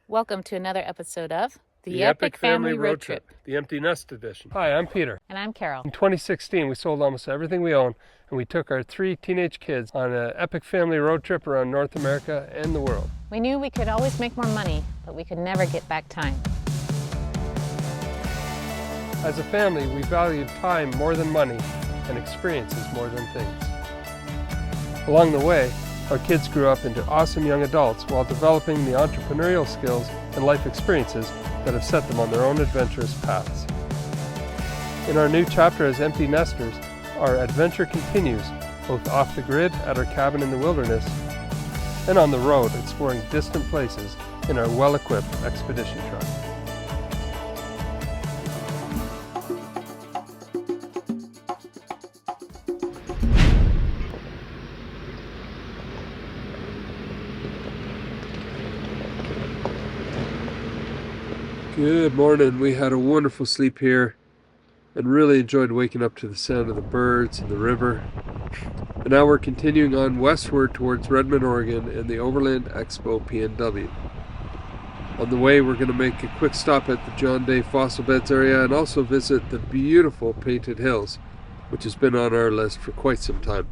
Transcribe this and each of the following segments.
Welcome to another episode of The Epic Family Road Trip, the Empty Nest Edition. Hi, I'm Peter. And I'm Carol. In 2016, we sold almost everything we own, and we took our 3 teenage kids on an epic family road trip around North America and the world. We knew we could always make more money, but we could never get back time. As a family, we valued time more than money and experiences more than things. Along the way, our kids grew up into awesome young adults while developing the entrepreneurial skills and life experiences that have set them on their own adventurous paths. In our new chapter as empty nesters, our adventure continues, both off the grid at our cabin in the wilderness and on the road exploring distant places in our well-equipped expedition truck. Good morning. We had a wonderful sleep here and really enjoyed waking up to the sound of the birds and the river. And now we're continuing on westward towards Redmond, Oregon and the Overland Expo PNW. On the way, we're going to make a quick stop at the John Day Fossil Beds area and also visit the beautiful Painted Hills, which has been on our list for quite some time.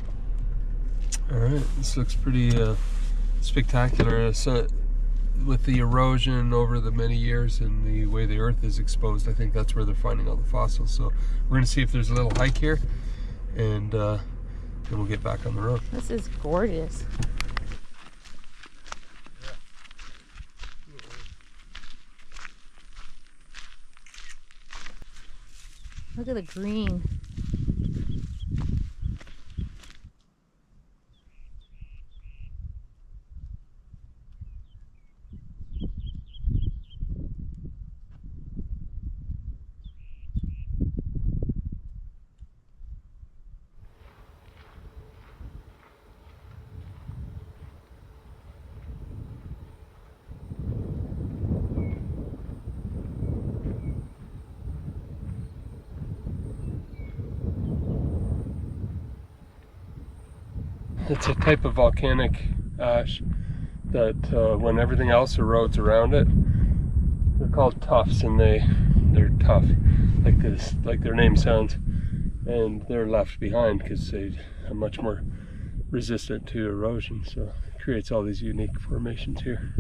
Alright, this looks pretty spectacular. With the erosion over the many years and the way the earth is exposed, I think that's where they're finding all the fossils. So we're going to see if there's a little hike here, and then we'll get back on the road. This is gorgeous. Look at the green. It's a type of volcanic ash that when everything else erodes around it, they're called tuffs, and they're tough, like their name sounds, and they're left behind because they are much more resistant to erosion, so it creates all these unique formations here.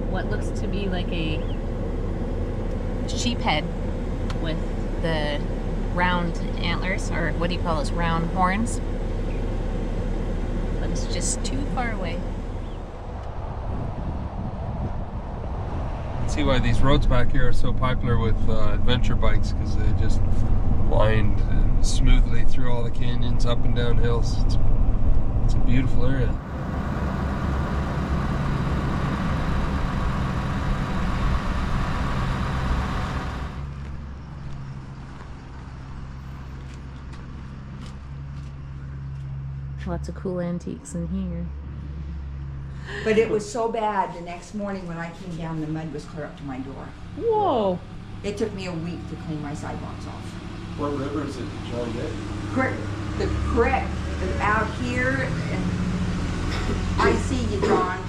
What looks to be like a sheep head with the round antlers, or what do you call those, round horns? But it's just too far away. See why these roads back here are so popular with adventure bikes, because they just wind smoothly through all the canyons, up and down hills. It's a beautiful area. Lots of cool antiques in here. But it was so bad the next morning when I came down, the mud was clear up to my door. Whoa! It took me a week to clean my sidewalks off. What river is it, John Day? The creek is out here, and I see you, John.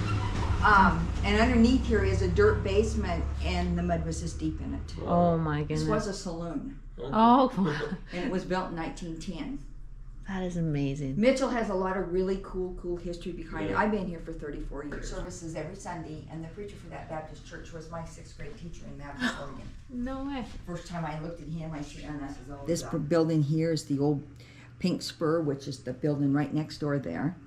And underneath here is a dirt basement, and the mud was this deep in it. Oh my goodness. This was a saloon, Oh, and it was built in 1910. that is amazing. Mitchell has a lot of really cool history behind it. I've been here for 34 years. Services every Sunday, and the preacher for that Baptist church was my 6th grade teacher in Baptist, Oregon. No way. First time I looked at him, I said, this building here is the old Pink Spur, which is the building right next door there.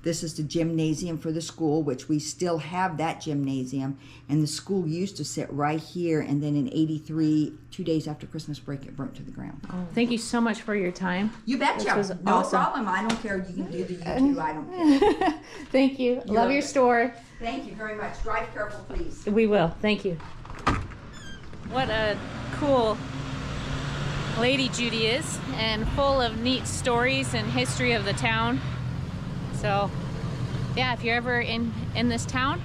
This is the gymnasium for the school, which we still have that gymnasium. And the school used to sit right here. And then in '83, 2 days after Christmas break, it burnt to the ground. Oh, thank you so much for your time. You betcha. This was No awesome. problem. I don't care. You can do the YouTube. I don't care. Thank you. Love your store. Thank you very much. Drive careful, please. We will. Thank you. What a cool lady Judy is, and full of neat stories and history of the town. So yeah, if you're ever in this town,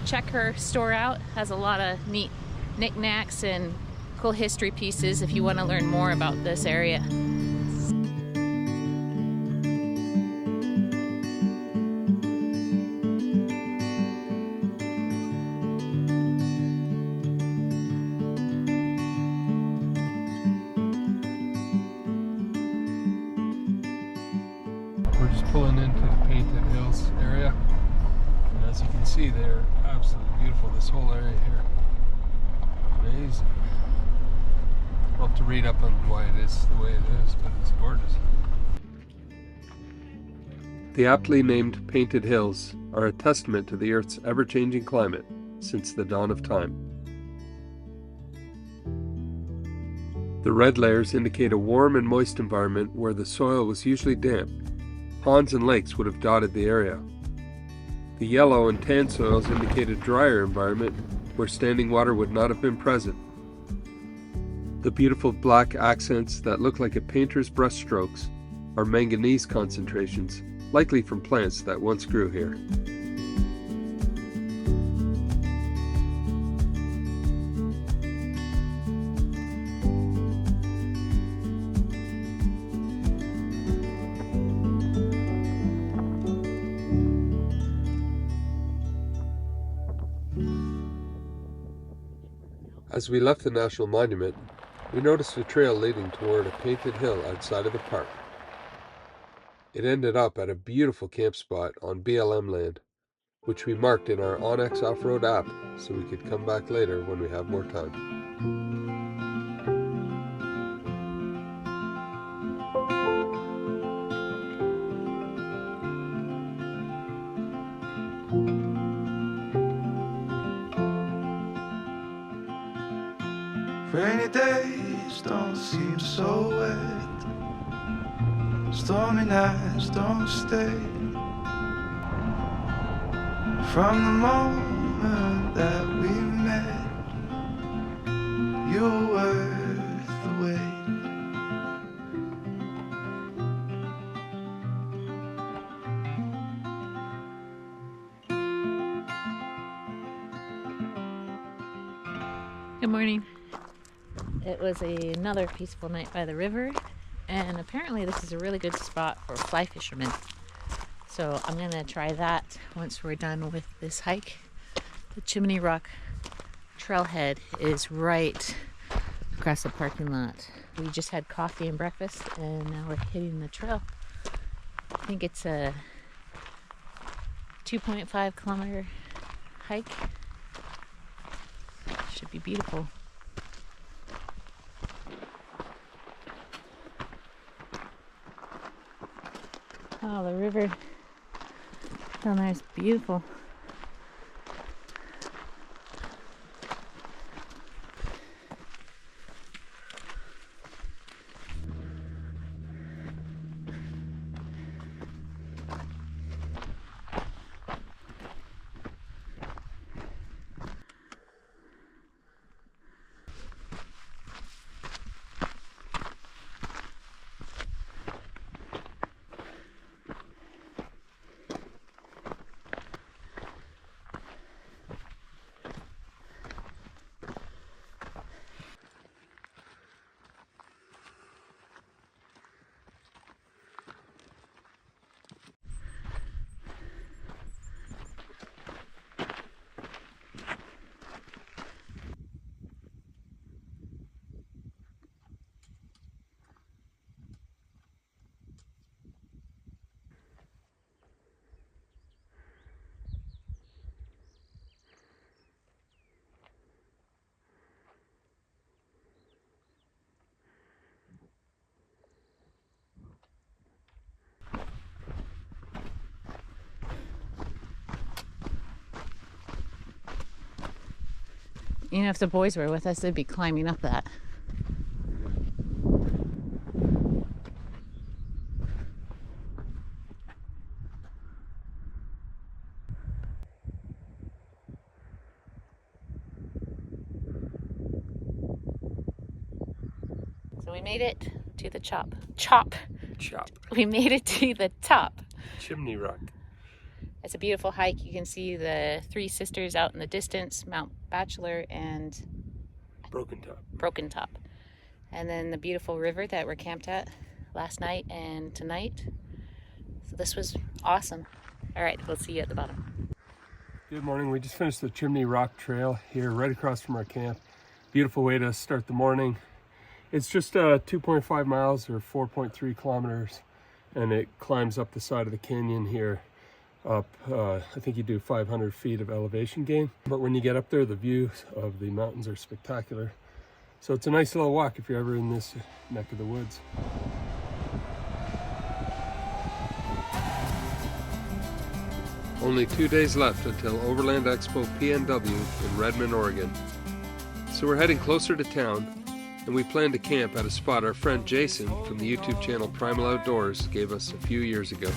check her store out. Has a lot of neat knickknacks and cool history pieces if you want to learn more about this area. We're just pulling into the Painted Hills area, and as you can see, they're absolutely beautiful. This whole area here, amazing. I'll have to read up on why it is the way it is, but it's gorgeous. The aptly named Painted Hills are a testament to the Earth's ever-changing climate since the dawn of time. The red layers indicate a warm and moist environment where the soil was usually damp. Ponds and lakes would have dotted the area. The yellow and tan soils indicate a drier environment where standing water would not have been present. The beautiful black accents that look like a painter's brushstrokes are manganese concentrations, likely from plants that once grew here. As we left the National Monument, we noticed a trail leading toward a painted hill outside of the park. It ended up at a beautiful camp spot on BLM land, which we marked in our Onyx off-road app so we could come back later when we have more time. Rainy days don't seem so wet. Stormy nights don't stay. From the moment that we met, you were worth the wait. Good morning. It was another peaceful night by the river, and apparently this is a really good spot for fly fishermen. So I'm gonna try that once we're done with this hike. The Chimney Rock trailhead is right across the parking lot. We just had coffee and breakfast, and now we're hitting the trail. I think it's a 2.5 kilometer hike. Should be beautiful. Oh, the river down there is beautiful. You know, if the boys were with us, they'd be climbing up that. So we made it to the chop. We made it to the top Chimney Rock. It's a beautiful hike. You can see the Three Sisters out in the distance, Mount Bachelor and Broken Top. And then the beautiful river that we're camped at last night and tonight. So this was awesome. All right, we'll see you at the bottom. Good morning. We just finished the Chimney Rock Trail here right across from our camp. Beautiful way to start the morning. It's just 2.5 miles or 4.3 kilometers, and it climbs up the side of the canyon here up, I think you do 500 feet of elevation gain. But when you get up there, the views of the mountains are spectacular. So it's a nice little walk if you're ever in this neck of the woods. Only 2 days left until Overland Expo PNW in Redmond, Oregon. So we're heading closer to town, and we plan to camp at a spot our friend Jason from the YouTube channel Primal Outdoors gave us a few years ago.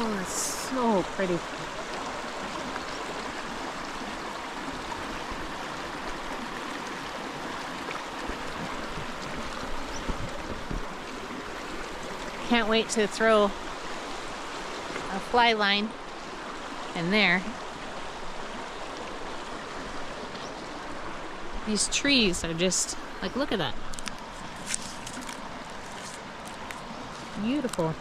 Oh, it's so pretty. Can't wait to throw a fly line in there. These trees are just, like, look at that. Beautiful.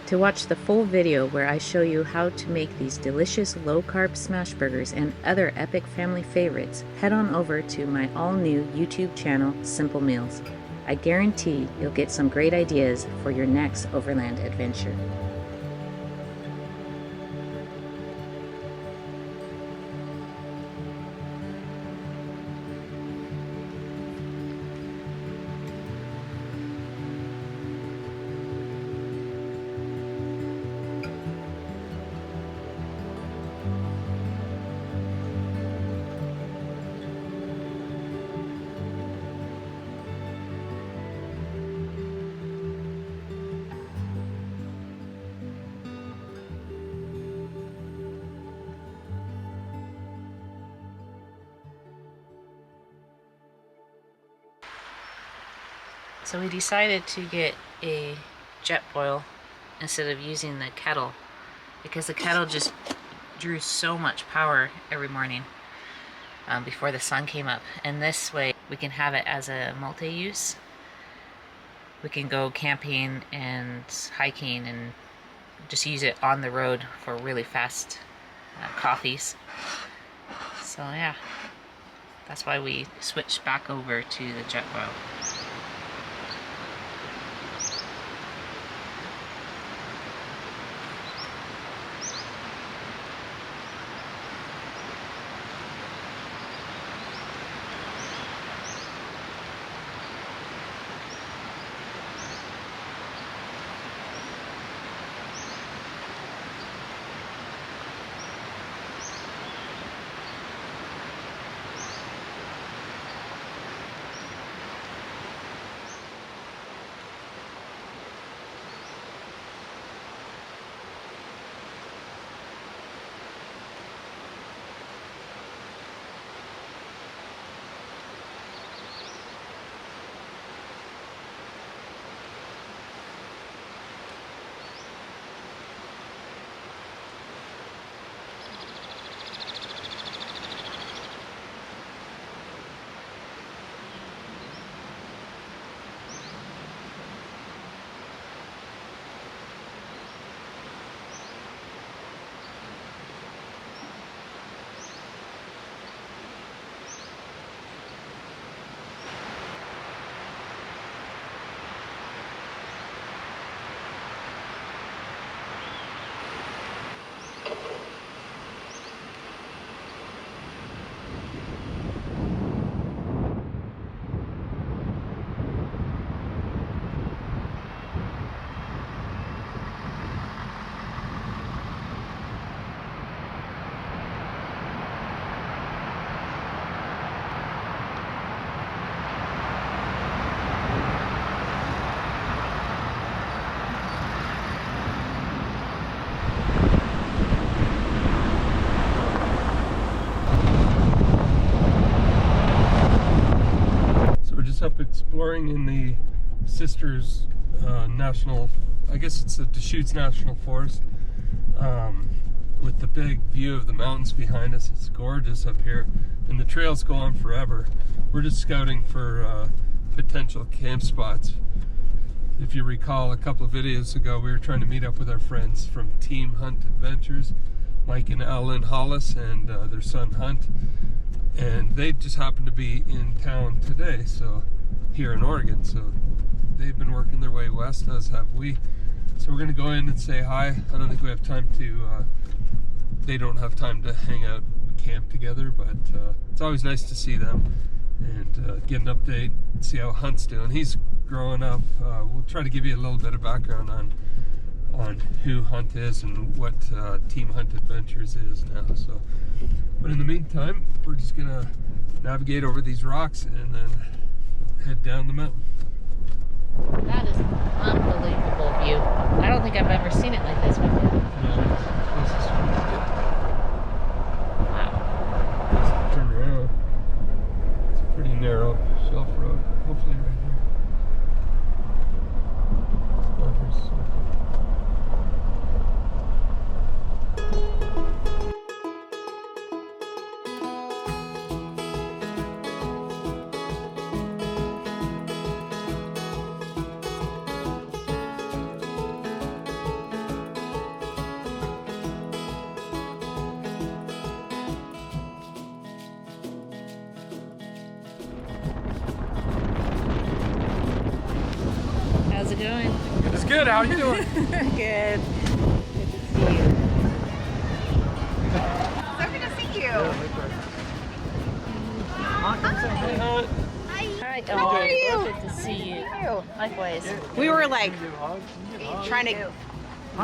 To watch the full video where I show you how to make these delicious low-carb smash burgers and other epic family favorites, head on over to my all-new YouTube channel, Simple Meals. I guarantee you'll get some great ideas for your next overland adventure. So we decided to get a jet boil instead of using the kettle, because the kettle just drew so much power every morning before the sun came up. And this way we can have it as a multi-use. We can go camping and hiking and just use it on the road for really fast coffees. So yeah, that's why we switched back over to the jet boil. Up exploring in the Sisters National, I guess it's the Deschutes National Forest, with the big view of the mountains behind us. It's gorgeous up here, and the trails go on forever. We're just scouting for potential camp spots. If you recall, a couple of videos ago, we were trying to meet up with our friends from Team Hunt Adventures, Mike and Ellen Hollis and their son Hunt, and they just happened to be in town today, so here in Oregon, so they've been working their way west, as have we. So we're going to go in and say hi. I don't think we have time to, they don't have time to hang out and camp together, but it's always nice to see them and get an update, see how Hunt's doing. He's growing up. We'll try to give you a little bit of background on who Hunt is and what Team Hunt Adventures is now. So, but in the meantime, we're just going to navigate over these rocks and then head down the mountain. That is an unbelievable view. I don't think I've ever seen it like this before. No, this is pretty good. Wow. Let's turn around. It's a pretty narrow shelf road. Hopefully right here. Oh, here's something. it going? It's good. How are you doing? Good. So good to see you. Hi. How are you? Good to see you. Likewise. We were like trying to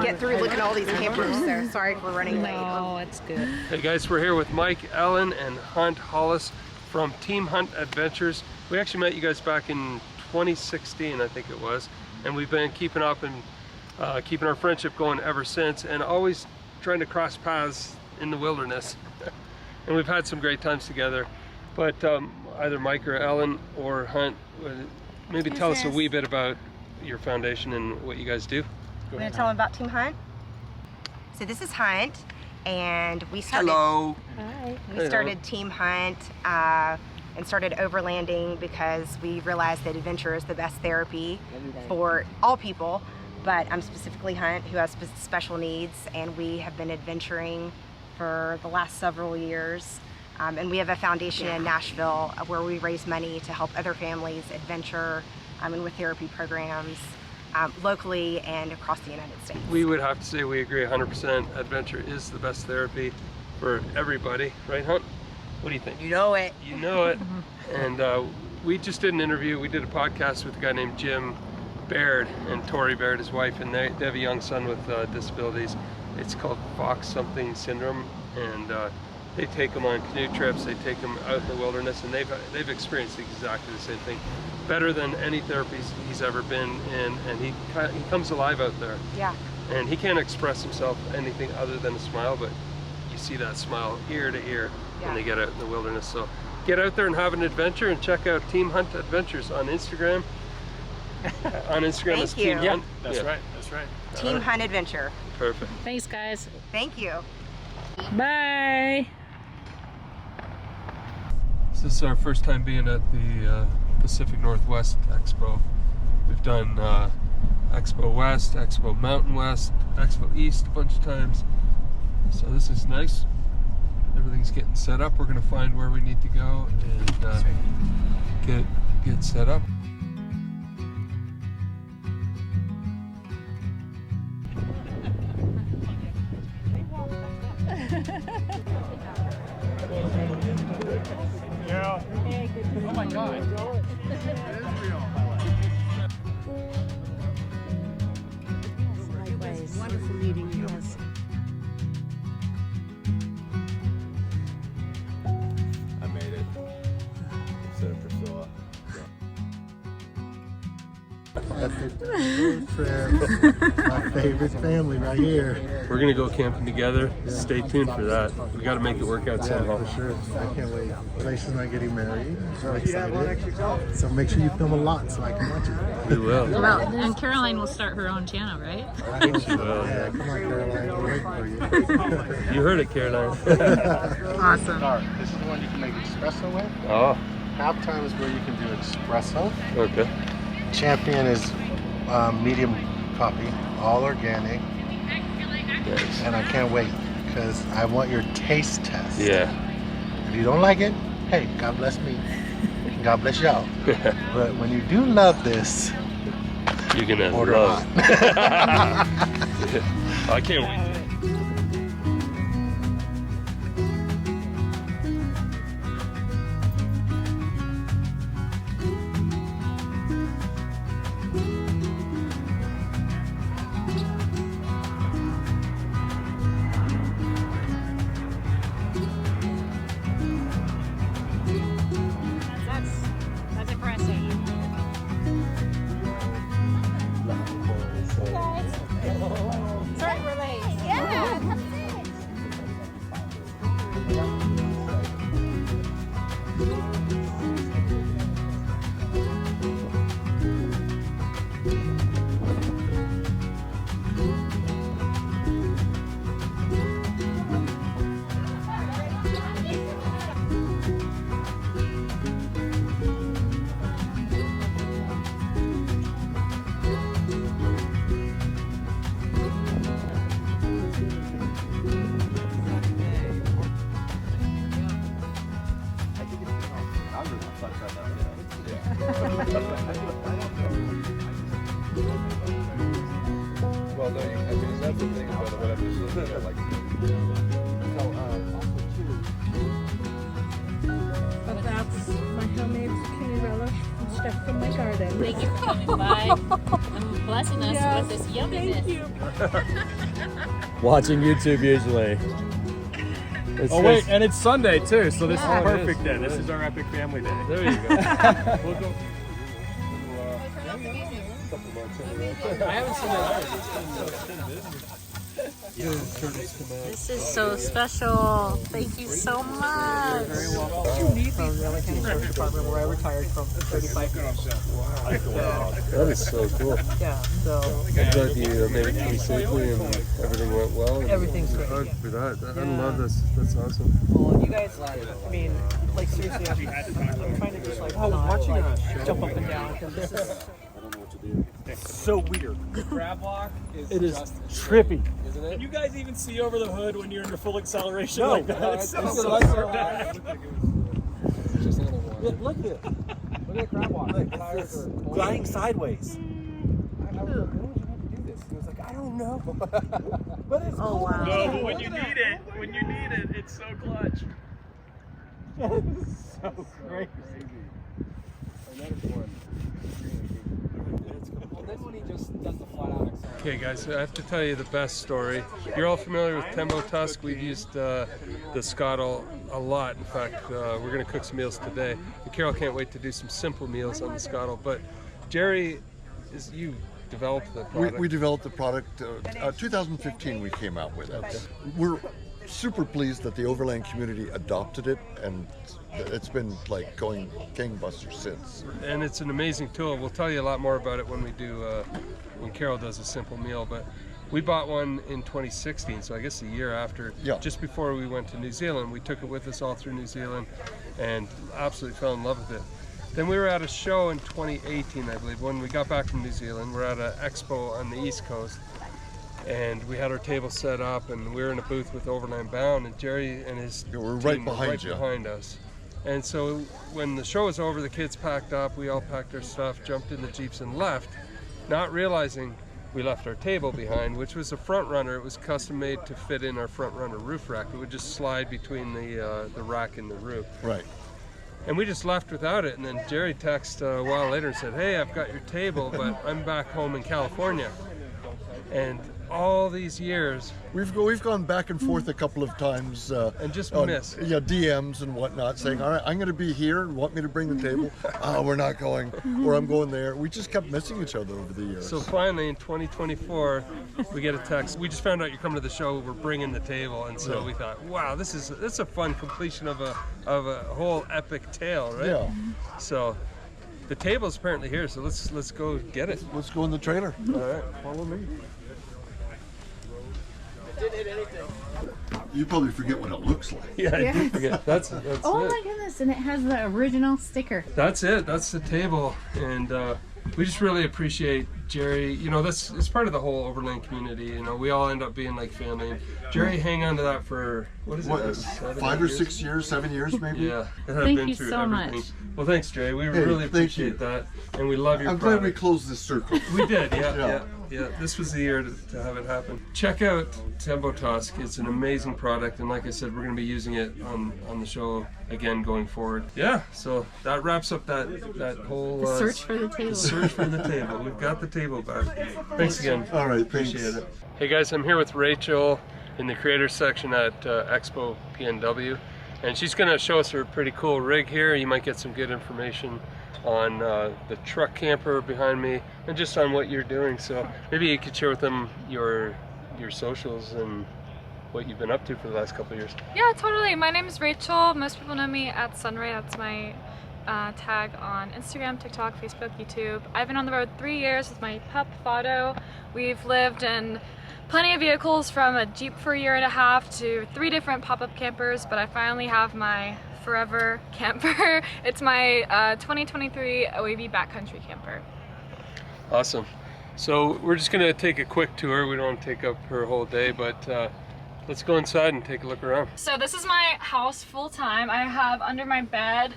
get through looking at all these campers, so sorry for running late. No, it's good. Hey guys, we're here with Mike Allen and Hunt Hollis from Team Hunt Adventures. We actually met you guys back in 2016, I think it was, and we've been keeping up and keeping our friendship going ever since, and always trying to cross paths in the wilderness. And we've had some great times together. But either Mike or Ellen or Hunt, maybe tell us a wee bit about your foundation and what you guys do. I'm going to tell them about Team Hunt. So this is Hunt, and we started. Hello. Hi. We started Team Hunt and started overlanding because we realized that adventure is the best therapy for all people. But I'm specifically Hunt, who has special needs, and we have been adventuring for the last several years. And we have a foundation in Nashville where we raise money to help other families adventure and with therapy programs locally and across the United States. We would have to say we agree 100%. Adventure is the best therapy for everybody, right, Hunt? What do you think? You know it. You know it. And we just did an interview. We did a podcast with a guy named Jim Baird and Tori Baird, his wife, and they have a young son with disabilities. It's called Fox something syndrome, and they take them on canoe trips, they take them out in the wilderness, and they've experienced exactly the same thing. Better than any therapies he's ever been in, and he comes alive out there. Yeah. And he can't express himself anything other than a smile, but you see that smile ear to ear when they get out in the wilderness. So get out there and have an adventure, and check out Team Hunt Adventures on Instagram. On Instagram Thank is you. Team Yeah, Hunt. That's right. That's right. Team Hunt Adventure. Perfect. Thanks, guys. Thank you. Bye. This is our first time being at the Pacific Northwest Expo. We've done Expo West, Expo Mountain West, Expo East a bunch of times. So this is nice. Everything's getting set up. We're going to find where we need to go and get set up. Yeah. Oh my God. It is real. Likewise. Wonderful meeting you. Yes. I made it. Except for Priscilla. My favorite family right here. We're gonna go camping together. Stay tuned for that. We got to make it work out somehow. For sure. I can't wait. Grace and I getting married. So excited. So make sure you film a lot so I can watch it. We will. Well, and Caroline will start her own channel, right? I think she will. Yeah, come on, Caroline. We're waiting for you. You heard it, Caroline. Awesome. This is the one you can make espresso with. Oh, Half time is where you can do espresso. okay. Champion is medium coffee, all organic. Nice. And I can't wait because I want your taste test. Yeah. If you don't like it, hey, God bless me. God bless y'all. But when you do love this, You're gonna order love. hot. I can't wait. That's impressive. Sorry we're late. I was gonna touch that. Yeah. Well, no, I mean, that's the thing about it, but I'm just looking at like. But that's my homemade zucchini relish and stuff from my garden. Thank you for coming by and blessing us with this yumminess. Thank you. Watching YouTube usually. Oh wait, and it's Sunday too, so this Yeah. is perfect It is, day. it This is. is our epic family day. There you go. We'll go. I haven't seen that. This is so special. Thank you so much. Department where I retired from 35 years. That is so cool. Yeah, so I'm glad you made it through safely and everything went well. And Everything's great, hard yeah. for that. I Yeah. love this. That's awesome. well, you guys, I mean, like seriously, I'm trying to just like, jump up and down because this is So weird. The crab walk is trippy, isn't it? Can you guys even see over the hood when you're in your full acceleration like that? It's so bad. look at it. Look at the crab walk. Look, tires are gliding sideways. I was like, when would you have to do this? He was like, I don't know. But it's cool. wow. No, but when you need it, it's so clutch. It's so crazy. Okay, guys, I have to tell you the best story. You're all familiar with Tembo Tusk. We've used the Scottle a lot. In fact, we're going to cook some meals today. And Carol can't wait to do some simple meals on the Scottle. But Jerry, you developed the product. We developed the product. 2015 we came out with it. We're super pleased that the Overland community adopted it, and it's been like going gangbusters since. And it's an amazing tool. We'll tell you a lot more about it when we do, when Carol does a simple meal. But we bought one in 2016, so I guess a year after, Yeah. just before we went to New Zealand. We took it with us all through New Zealand and absolutely fell in love with it. Then we were at a show in 2018, I believe, when we got back from New Zealand. We're at an expo on the East Coast, and we had our table set up, and we were in a booth with Overland Bound, and Jerry and his We're team right were behind right you. behind us. And so when the show was over, the kids packed up, we all packed our stuff, jumped in the Jeeps and left, not realizing we left our table behind, which was a front runner. It was custom made to fit in our front runner roof rack. It would just slide between the rack and the roof. Right. And we just left without it. And then Jerry texted a while later and said, hey, I've got your table, but I'm back home in California. And all these years, We've gone back and forth a couple of times. And just on, missed. Yeah, DMs and whatnot, saying, all right, I'm going to be here. Want me to bring the table? We're not going. Or I'm going there. We just kept missing each other over the years. so finally in 2024, we get a text. We just found out you're coming to the show. We're bringing the table, and so Yeah. we thought, wow, this is a fun completion of a whole epic tale, right? Yeah. So the table's apparently here. So let's go get it. Let's go in the trailer. All right. Follow me. You probably forget what it looks like. Yeah, I did forget. That's Oh it. my goodness, and it has the original sticker. That's it. That's the table, and we just really appreciate Jerry. You know, that's it's part of the whole Overland community. You know, we all end up being like family. And Jerry, hang on to that for what is it? What, 7, 5 or 8 6 years, 7 years maybe? Yeah. And I've Thank been you through so everything. much. Well, thanks, Jerry. We Hey, really thank appreciate you. that, and we love your I'm glad we product. closed this circle. We did, yeah, Yeah. yeah. This was the year to have it happen. Check out Tembo Tusk. It's an amazing product, and like I said, we're going to be using it on the show again going forward. Yeah, so that wraps up that whole The search for the table. the search for the table. We've got the table back. Thanks again. All right, thanks. Appreciate it. Hey guys, I'm here with Rachel in the creators section at Expo PNW, and she's going to show us her pretty cool rig here. You might get some good information on the truck camper behind me and just on what you're doing. So maybe you could share with them your socials and what you've been up to for the last couple of years. Yeah, totally. My name is Rachel. Most people know me at Sunray. That's my tag on Instagram, TikTok, Facebook, YouTube. I've been on the road 3 years with my pup, Fado. We've lived in plenty of vehicles, from a Jeep for a year and a half to 3 different pop-up campers, but I finally have my forever camper. It's my 2023 OEV backcountry camper. Awesome. So we're just going to take a quick tour. We don't want to take up her whole day, but let's go inside and take a look around. So this is my house full time. I have under my bed,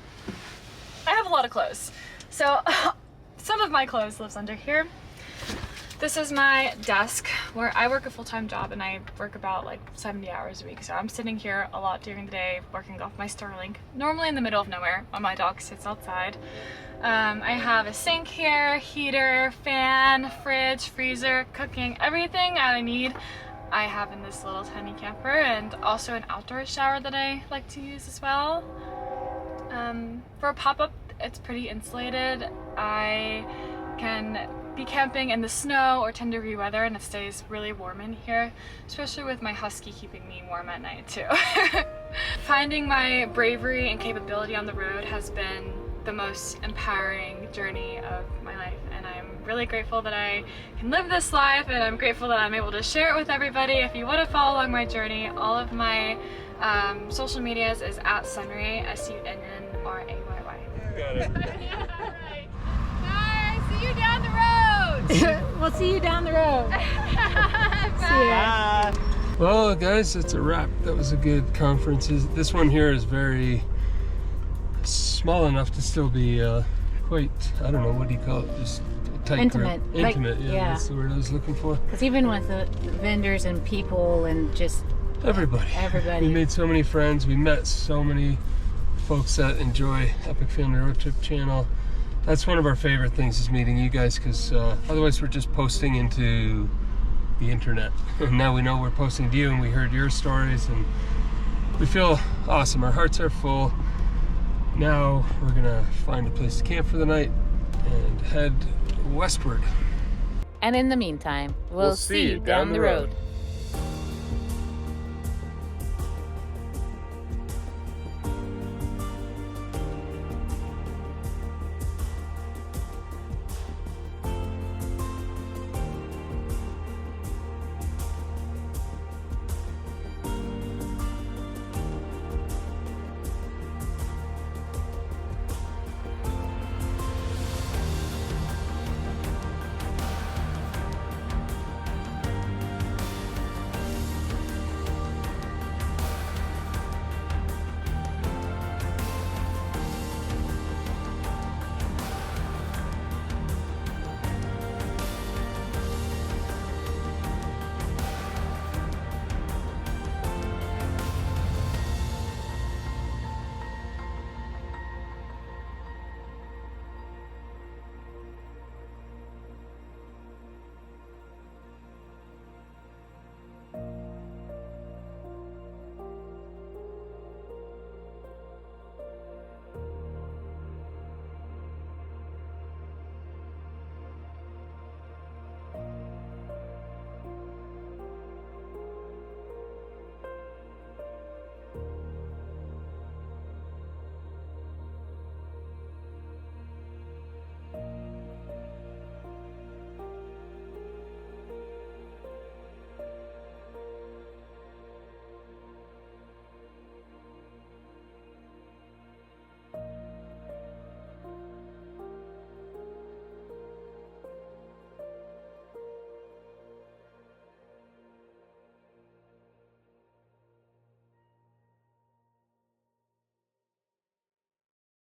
I have a lot of clothes. So some of my clothes lives under here. This is my desk where I work a full-time job and I work about like 70 hours a week. So I'm sitting here a lot during the day working off my Starlink, normally in the middle of nowhere while my dog sits outside. I have a sink here, heater, fan, fridge, freezer, cooking, everything I need I have in this little tiny camper, and also an outdoor shower that I like to use as well. For a pop-up, it's pretty insulated. I can be camping in the snow or 10-degree weather and it stays really warm in here, especially with my husky keeping me warm at night too. Finding my bravery and capability on the road has been the most empowering journey of my life, and I'm really grateful that I can live this life, and I'm grateful that I'm able to share it with everybody. If you want to follow along my journey, all of my social medias is at Sunray, SUNNRAYY. Got it. Bye, see you down the road. We'll see you down the road. Bye. Well, guys, it's a wrap. That was a good conference. This one here is very small enough to still be quite, I don't know, what do you call it? Just a tight Intimate. group. Intimate, Like, yeah, that's the word I was looking for. Because even with the vendors and people and just Everybody. We made so many friends. We met so many folks that enjoy Epic Family Road Trip channel. That's one of our favorite things, is meeting you guys, because otherwise we're just posting into the internet. And now we know we're posting to you, and we heard your stories, and we feel awesome. Our hearts are full. Now we're gonna find a place to camp for the night and head westward. And in the meantime, we'll see you down the road.